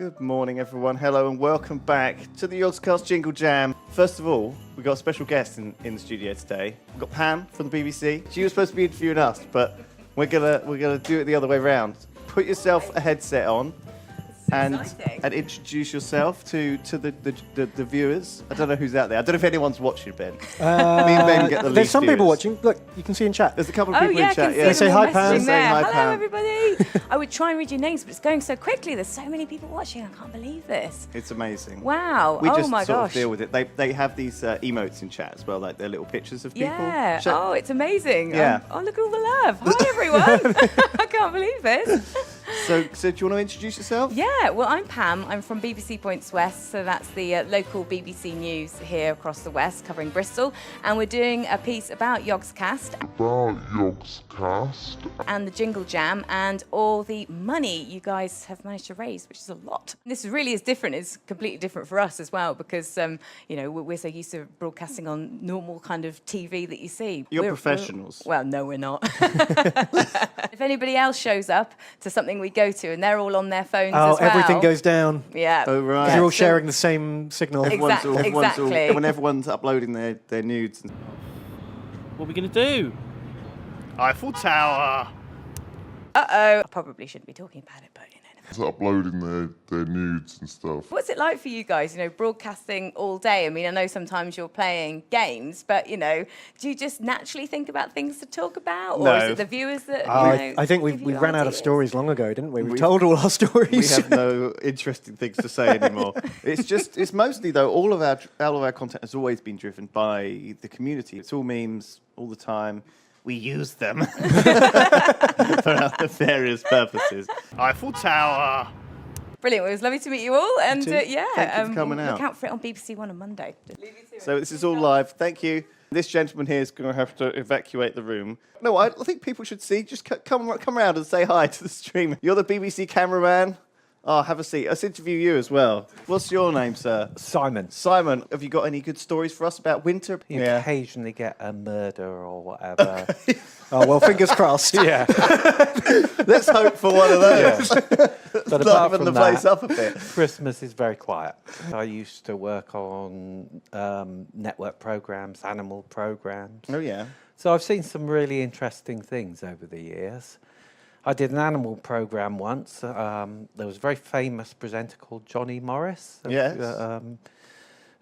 Good morning, everyone. Hello and welcome back to the Yogscast Jingle Jam. First of all, we've got a special guest in the studio today. We've got Pam from the BBC. She was supposed to be interviewing us, but we're gonna do it the other way around. Put yourself a headset on and introduce yourself to the viewers. I don't know who's out there. I don't know if anyone's watching, Ben. Me and Ben get the least There's some people viewers. watching. Look, you can see in chat. There's a couple of people in chat. Yeah, say hi, Pam. Say hi, Hello, Pam. everybody. I would try and read your names, but it's going so quickly. There's so many people watching. I can't believe this. It's amazing. Wow. We oh just my sort gosh. of deal with it. They have these emotes in chat as well, like they're little pictures of people. Yeah. Oh, it's amazing. Yeah. Oh, look at all the love. Hi, everyone. I can't believe this. So do you want to introduce yourself? Yeah, well, I'm Pam. I'm from BBC Points West, so that's the local BBC News here across the West, covering Bristol. And we're doing a piece about Yogscast. And the Jingle Jam and all the money you guys have managed to raise, which is a lot. This really is different. It's completely different for us as well because, you know, we're so used to broadcasting on normal kind of TV that you see. You're professionals. Well, no, we're not. If anybody else shows up to something we go to and they're all on their phones as well. Everything goes down. Yeah. Oh, right. Because you're all sharing the same signal. Exactly. When everyone's uploading their nudes. What are we going to do? Eiffel Tower. Uh-oh. I probably shouldn't be talking about it, but, you know. Uploading their nudes and stuff. What's it like for you guys, you know, broadcasting all day? I mean, I know sometimes you're playing games, but, you know, do you just naturally think about things to talk about? Or is it the viewers that, you know, I think we ran out of stories long ago, didn't we? We told all our stories. We have no interesting things to say anymore. It's mostly, though, all of our content has always been driven by the community. It's all memes all the time. We use them for various purposes. Eiffel Tower. Brilliant. Well, it was lovely to meet you all. And Thank you for coming out. Look out for it on BBC One on Monday. So this is all live. Thank you. This gentleman here is going to have to evacuate the room. No, I think people should see. Just come around and say hi to the stream. You're the BBC cameraman. Oh, have a seat. Let's interview you as well. What's your name, sir? Simon. Simon, have you got any good stories for us about winter? You occasionally get a murder or whatever. Oh, well, fingers crossed. Yeah. Let's hope for one of those. But apart Liven from the place that, up a bit. Christmas is very quiet. I used to work on network programs, animal programs. Oh, yeah. So I've seen some really interesting things over the years. I did an animal program once. There was a very famous presenter called Johnny Morris. Yes.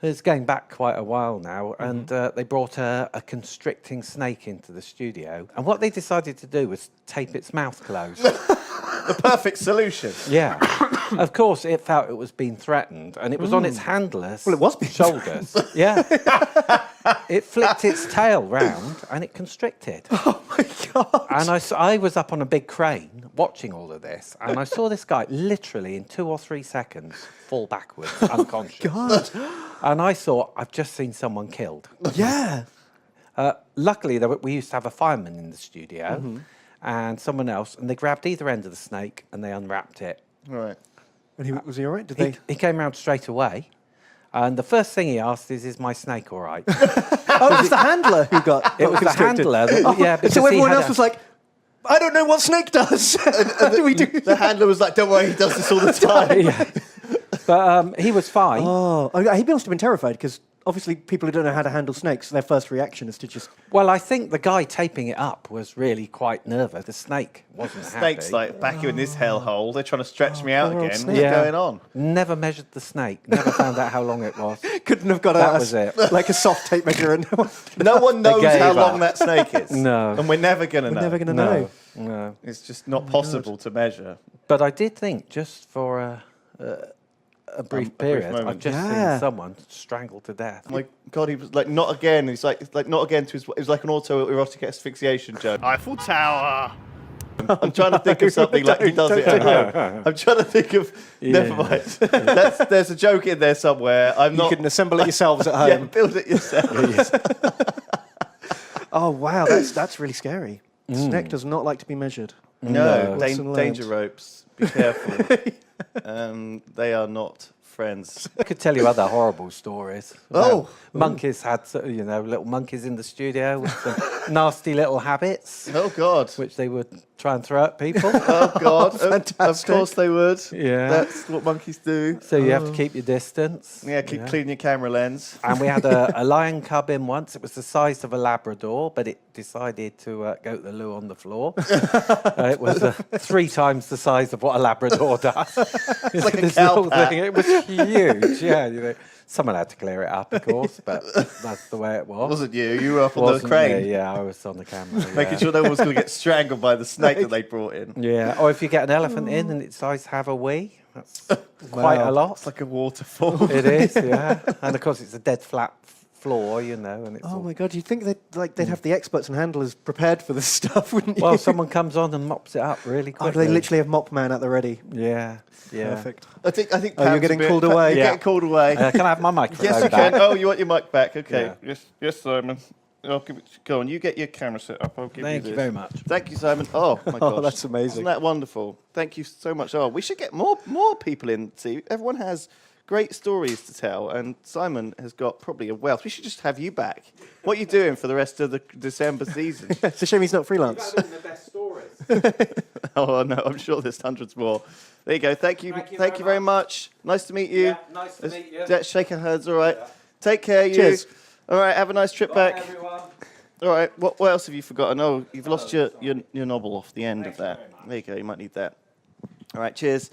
It's going back quite a while now, and they brought a constricting snake into the studio. And what they decided to do was tape its mouth closed. The perfect solution. Yeah. Of course, it felt it was being threatened, and it was on its handler's Well, it was being shoulders. Yeah. It flicked its tail round, and it constricted. Oh, my God. And I was up on a big crane watching all of this, and I saw this guy literally in 2 or 3 seconds fall backwards, unconscious. God. And I thought, I've just seen someone killed. Yeah. Luckily, we used to have a fireman in the studio and someone else, and they grabbed either end of the snake and they unwrapped it. Right. And was he all right? Did they? He came round straight away, and the first thing he asked is my snake all right? Oh, it was the handler who got It was the constricted. handler. Yeah, because so he everyone had else was like, I don't know what snake does. How do we do The handler was like, don't worry, he does this all the time. Yeah. But he was fine. Oh, he must have been terrified because obviously people who don't know how to handle snakes, their first reaction is to just... Well, I think the guy taping it up was really quite nervous. The snake wasn't Snake's happy. like, back you in this hellhole. They're trying to stretch me out poor old again. snake. What's going on? Never measured the snake. Never found out how long it was. Couldn't have got That was it. like a soft tape measure. And No one knows gave how up. long that snake is. No. And we're never going to know. never going to know. No. It's just not possible to measure. But I did think, just for a brief period, moment. I've just Yeah. seen someone strangled to death. Oh my God, he was like, not again. He's like not again to his... It was like an autoerotic aspihyxiation joke. Eiffel Tower. I'm trying to think of something like he does it at home. I'm trying to think of... Never mind. There's a joke in there somewhere. You can assemble it yourselves at home. Yeah, build it yourself. Oh, wow, that's really scary. Snake does not like to be measured. No, Lesson danger learned. ropes. Be careful. They are not friends. I could tell you other horrible stories. Oh. Monkeys had, little monkeys in the studio with some nasty little habits, Oh, God. which they would try and throw at people. Oh God! Of Fantastic. course they would. Yeah. That's what monkeys do. So you have to keep your distance. Yeah, keep cleaning your camera lens. And we had a lion cub in once. It was the size of a Labrador, but it decided to go to the loo on the floor. It was 3 times the size of what a Labrador does. It's like a this cow little pat. thing. It was huge. Yeah, you know. Someone had to clear it up, of course, but that's the way it was. Wasn't you? You were up on Wasn't the crane, me, yeah, I was on the camera. making yeah. sure no one was going to get strangled by the snake that they brought in. Yeah, or if you get an elephant in and it decides to have a wee, that's quite a lot. It's like a waterfall. It is, yeah. And of course, it's a dead flat floor, you know, and it's Oh all... my God! You'd think they'd have the experts and handlers prepared for this stuff, wouldn't you? Well, someone comes on and mops it up really Oh, quickly. they literally have Mop Man at the ready. Yeah, yeah. Perfect. I think. Oh, you're Pam's getting a bit- called away. You're Yeah. getting called away. Can I have my microphone Yes, you back? can. Oh, you want your mic back? Okay. Yeah. Yes, Simon. I'll give it. Go on. You get your camera set up. I'll give Thank you you this. very much. Thank you, Simon. Oh my gosh. Oh, that's amazing. Isn't that wonderful? Thank you so much. Oh, we should get more people in. See, everyone has great stories to tell, and Simon has got probably a wealth. We should just have you back. What are you doing for the rest of the December season? It's a shame he's not freelance. the best stories. Oh no, I'm sure there's hundreds more. There you go. Thank you. Thank you Thank you very much. Nice to meet you. Yeah, nice to meet you. Let's shake our hands. All right. Take care. You. Cheers. All right. Have a nice trip back. everyone. All right. What else have you forgotten? Oh, you've lost your knobble off the end of that. There you go. You might need that. All right. Cheers.